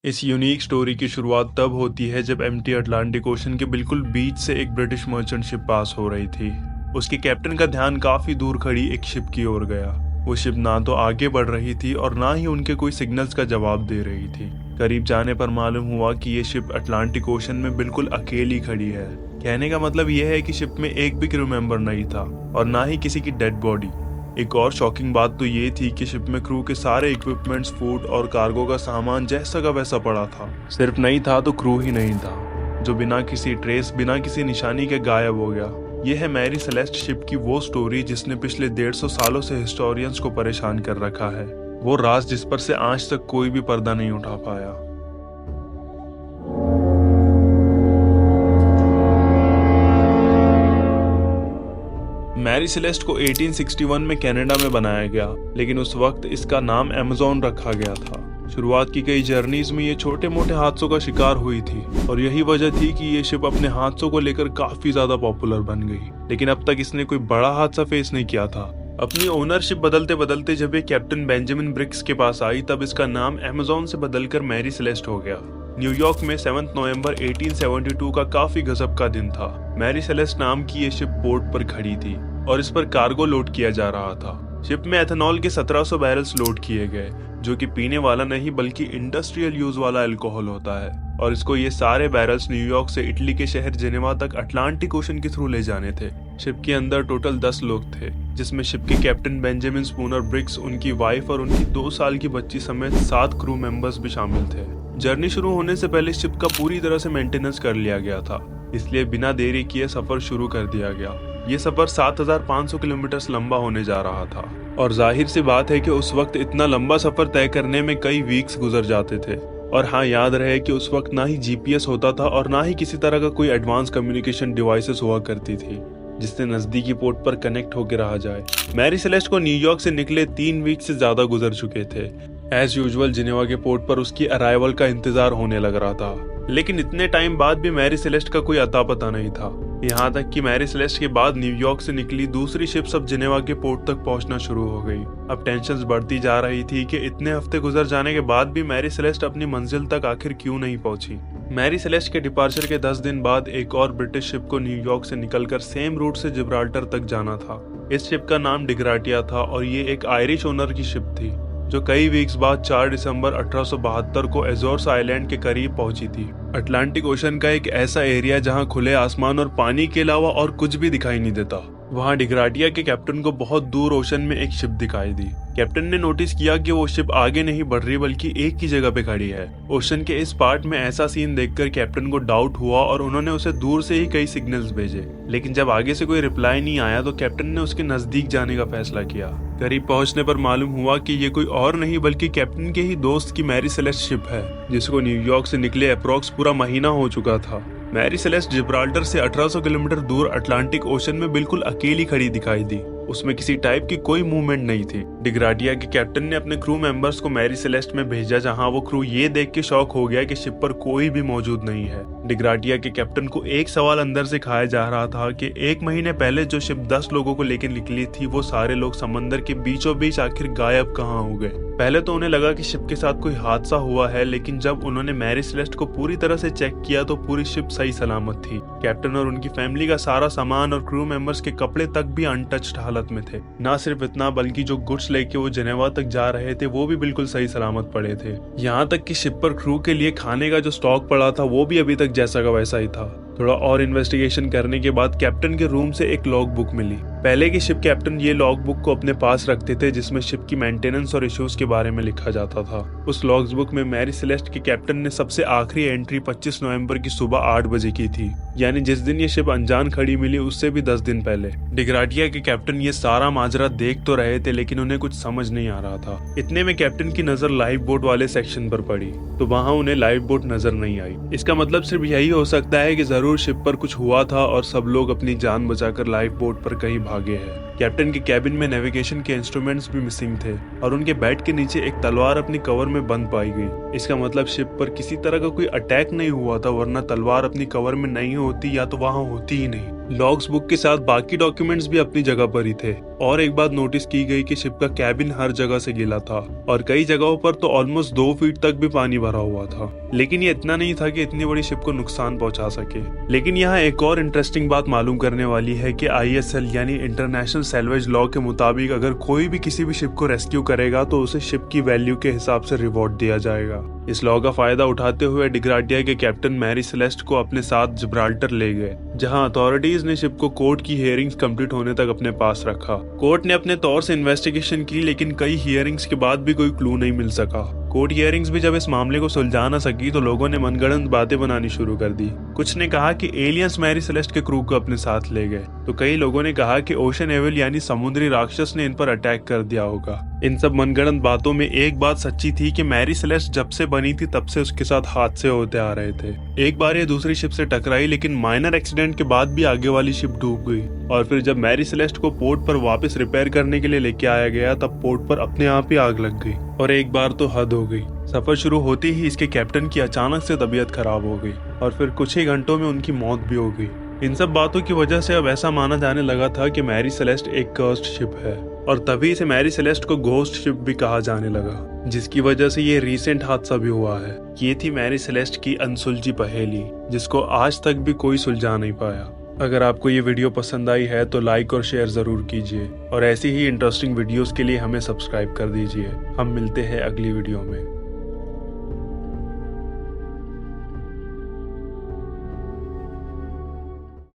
इस unique story की शुरुआत तब होती है जब एम्प्टी अटलांटिक ओशन के बिल्कुल बीच से एक ब्रिटिश मर्चेंट शिप पास हो रही थी। उसके कैप्टन का ध्यान काफी दूर खड़ी एक शिप की ओर गया। वो शिप ना तो आगे बढ़ रही थी और ना ही उनके कोई सिग्नल्स का जवाब दे रही थी। करीब जाने पर मालूम हुआ कि ये शिप अटलांटिक ओशन में बिल्कुल अकेली खड़ी है। कहने का मतलब यह है कि शिप में एक भी क्रू मेंबर नहीं था और ना ही किसी की डेड बॉडी। एक और शॉकिंग बात तो ये थी कि शिप में क्रू के सारे इक्विपमेंट्स, फूड और कार्गो का सामान जैसा का वैसा पड़ा था। सिर्फ नहीं था तो क्रू ही नहीं था, जो बिना किसी ट्रेस, बिना किसी निशानी के गायब हो गया। यह है मैरी सेलेस्ट शिप की वो स्टोरी जिसने पिछले 150 सालों से हिस्टोरियंस को परेशान कर रखा है। वो राज जिस पर से आज तक कोई भी पर्दा नहीं उठा पाया। मैरी सेलेस्ट को 1861 में कनाडा में बनाया गया, लेकिन उस वक्त इसका नाम अमेज़न रखा गया था। शुरुआत की कई जर्नीज में ये छोटे मोटे हादसों का शिकार हुई थी और यही वजह थी कि ये शिप अपने हादसों को लेकर काफी ज्यादा पॉपुलर बन गई। लेकिन अब तक इसने कोई बड़ा हादसा फेस नहीं किया था। अपनी ओनरशिप बदलते बदलते जब ये कैप्टन बेंजामिन ब्रिक्स के पास आई, तब इसका नाम अमेज़न से बदलकर मैरी सेलेस्ट हो गया। न्यूयॉर्क में 7 नवंबर 1872 का काफी गजब का दिन था। मैरी सेलेस्ट नाम की ये शिप पोर्ट पर खड़ी थी और इस पर कार्गो लोड किया जा रहा था। शिप में एथेनॉल के 1700 बैरल्स लोड किए गए, जो कि पीने वाला नहीं बल्कि इंडस्ट्रियल यूज वाला अल्कोहल होता है, और इसको ये सारे बैरल्स न्यूयॉर्क से इटली के शहर जेनेवा तक अटलांटिक ओशन के थ्रू ले जाने थे। शिप के अंदर टोटल 10 लोग थे, जिसमें शिप के कैप्टन बेंजामिन स्पूनर ब्रिक्स, उनकी वाइफ और उनकी 2 साल की बच्ची समेत 7 क्रू मेंबर्स भी शामिल थे। जर्नी शुरू होने से पहले शिप का पूरी तरह से मेंटेनेंस कर लिया गया था, इसलिए बिना देरी किए सफर शुरू कर दिया गया। ये सफर 7500 किलोमीटर लंबा होने जा रहा था और जाहिर सी बात है कि उस वक्त इतना लंबा सफर तय करने में कई वीक्स गुजर जाते थे। और हाँ, याद रहे कि उस वक्त ना ही जीपीएस होता था और ना ही किसी तरह का कोई एडवांस कम्युनिकेशन डिवाइसेस हुआ करती थी जिससे नजदीकी पोर्ट पर कनेक्ट होकर रहा जाए। मैरी सेलेस्ट को न्यूयॉर्क से निकले 3 वीक से ज्यादा गुजर चुके थे। एज यूजुअल जिनेवा के पोर्ट पर उसकी अराइवल का इंतजार होने लग रहा था, लेकिन इतने टाइम बाद भी मैरी सेलेस्ट का कोई अता पता नहीं था। यहाँ तक कि मैरी सेलेस्ट के बाद न्यूयॉर्क से निकली दूसरी शिप सब जिनेवा के पोर्ट तक पहुंचना शुरू हो गई। अब टेंशन्स बढ़ती जा रही थी कि इतने हफ्ते गुजर जाने के बाद भी मैरी सेलेस्ट अपनी मंजिल तक आखिर क्यों नहीं पहुंची। मैरी सेलेस्ट के डिपार्चर के 10 दिन बाद एक और ब्रिटिश शिप को न्यूयॉर्क से निकलकर सेम रूट से जिब्राल्टर तक जाना था। इस शिप का नाम डिग्राटिया था और ये एक आयरिश ओनर की शिप थी, जो कई वीक्स बाद 4 दिसंबर 1872 को एजोर्स आइलैंड के करीब पहुंची थी। अटलांटिक ओशन का एक ऐसा एरिया जहां खुले आसमान और पानी के अलावा और कुछ भी दिखाई नहीं देता। वहां डिग्राटिया के कैप्टन को बहुत दूर ओशन में एक शिप दिखाई दी। कैप्टन ने नोटिस किया कि वो शिप आगे नहीं बढ़ रही बल्कि एक ही जगह पे खड़ी है। ओशन के इस पार्ट में ऐसा सीन देखकर कैप्टन को डाउट हुआ और उन्होंने उसे दूर से ही कई सिग्नल्स भेजे, लेकिन जब आगे से कोई रिप्लाई नहीं आया तो कैप्टन ने उसके नजदीक जाने का फैसला किया। करीब पहुंचने पर मालूम हुआ कि ये कोई और नहीं बल्कि कैप्टन के ही दोस्त की मैरी सेलेस्ट शिप है, जिसको न्यूयॉर्क से निकले अप्रॉक्स पूरा महीना हो चुका था। मैरी सेलेस्ट जिब्राल्टर से 1800 किलोमीटर दूर अटलांटिक ओशन में बिल्कुल अकेली खड़ी दिखाई दी। उसमें किसी टाइप की कोई मूवमेंट नहीं थी। डिग्राटिया के कैप्टन ने अपने क्रू मेंबर्स को मैरी सेलेस्ट में भेजा, जहां वो क्रू ये देख के शॉक हो गया कि शिप पर कोई भी मौजूद नहीं है। डिग्राटिया के कैप्टन को एक सवाल अंदर से खाया जा रहा था कि 1 महीने पहले जो शिप 10 लोगों को लेकर निकली थी, वो सारे लोग समंदर के बीचों बीच आखिर गायब कहाँ हो गए। पहले तो उन्हें लगा कि शिप के साथ कोई हादसा हुआ है, लेकिन जब उन्होंने मैरी सेलेस्ट को पूरी तरह से चेक किया तो पूरी शिप सही सलामत थी। कैप्टन और उनकी फैमिली का सारा सामान और क्रू मेंबर्स के कपड़े तक भी अनटच्ड हालत में थे। ना सिर्फ इतना बल्कि जो गुड्स लेके वो जेनेवा तक जा रहे थे वो भी बिल्कुल सही सलामत पड़े थे। यहाँ तक कि शिप पर क्रू के लिए खाने का जो स्टॉक पड़ा था वो भी अभी तक जैसा का वैसा ही था। थोड़ा और इन्वेस्टिगेशन करने के बाद कैप्टन के रूम से एक लॉग बुक मिली। पहले के शिप कैप्टन ये लॉग बुक को अपने पास रखते थे, जिसमें शिप की मेंटेनेंस और इश्यूज के बारे में लिखा जाता था। उस लॉग बुक में मैरी सेलेस्ट के कैप्टन ने सबसे आखिरी एंट्री 25 नवंबर की सुबह 8 बजे की थी, यानी जिस दिन ये शिप अनजान खड़ी मिली उससे भी 10 दिन पहले। डिग्राटिया के कैप्टन ये सारा माजरा देख तो रहे थे, लेकिन उन्हें कुछ समझ नहीं आ रहा था। इतने में कैप्टन की नजर लाइफ बोट वाले सेक्शन पर पड़ी, तो वहाँ उन्हें लाइफ बोट नजर नहीं आई। इसका मतलब सिर्फ यही हो सकता है कि जरूर शिप पर कुछ हुआ था और सब लोग अपनी जान बचाकर लाइफ बोट पर कहीं भागे हैं। कैप्टन के कैबिन में नेविगेशन के इंस्ट्रूमेंट्स भी मिसिंग थे और उनके बेड के नीचे एक तलवार अपनी कवर में बंद पाई गई। इसका मतलब शिप पर किसी तरह का कोई अटैक नहीं हुआ था, वरना तलवार अपनी कवर में नहीं होती या तो वहां होती ही नहीं। लॉग्स बुक के साथ बाकी डॉक्यूमेंट्स भी अपनी जगह पर ही थे। और एक बात नोटिस की गई कि शिप का कैबिन हर जगह से गीला था और कई जगहों पर तो ऑलमोस्ट 2 फीट तक भी पानी भरा हुआ था। लेकिन ये इतना नहीं था कि इतनी बड़ी शिप को नुकसान पहुंचा सके। लेकिन यहाँ एक और इंटरेस्टिंग बात मालूम करने वाली है कि ISL यानी इंटरनेशनल सैल्वेज लॉ के मुताबिक अगर कोई भी किसी भी शिप को रेस्क्यू करेगा तो उसे शिप की वैल्यू के हिसाब से रिवॉर्ड दिया जाएगा। इस लॉ का फायदा उठाते हुए डिग्राडिया के कैप्टन मैरी सेलेस्ट को अपने साथ जिब्राल्टर ले गए, जहां अथॉरिटीज ने शिप को कोर्ट की हियरिंग्स कंप्लीट होने तक अपने पास रखा। कोर्ट ने अपने तौर से इन्वेस्टिगेशन की, लेकिन कई हियरिंग्स के बाद भी कोई क्लू नहीं मिल सका। कोर्ट हियरिंग्स भी जब इस मामले को सुलझा न सकी तो लोगों ने मनगढ़ंत बातें बनानी शुरू कर दी। कुछ ने कहा कि एलियंस मैरी सेलेस्ट के क्रू को अपने साथ ले गए, तो कई लोगों ने कहा कि ओशन एविल यानी समुद्री राक्षस ने इन पर अटैक कर दिया होगा। इन सब मनगढ़ंत बातों में एक बात सच्ची थी कि मैरी सेलेस्ट जब से बनी थी तब से उसके साथ हादसे होते आ रहे थे। एक बार ये दूसरी शिप से टकराई, लेकिन माइनर एक्सीडेंट के बाद भी आगे वाली शिप डूब गई। और फिर जब मैरी सेलेस्ट को पोर्ट पर वापस रिपेयर करने के लिए लेके आया गया तब पोर्ट पर अपने आप ही आग लग गई। और एक बार तो हद हो गई, सफर शुरू होते ही इसके कैप्टन की अचानक से तबीयत खराब हो गई और फिर कुछ ही घंटों में उनकी मौत भी हो गई। इन सब बातों की वजह से अब ऐसा माना जाने लगा था कि मैरी सेलेस्ट एक कर्स्ड शिप है और तभी से मैरी सेलेस्ट को घोस्ट शिप भी कहा जाने लगा, जिसकी वजह से ये रीसेंट हादसा भी हुआ है। ये थी मैरी सेलेस्ट की अनसुलझी पहेली, जिसको आज तक भी कोई सुलझा नहीं पाया। अगर आपको ये वीडियो पसंद आई है तो लाइक और शेयर जरूर कीजिए और ऐसी ही इंटरेस्टिंग वीडियोस के लिए हमें सब्सक्राइब कर दीजिए। हम मिलते हैं अगली वीडियो में।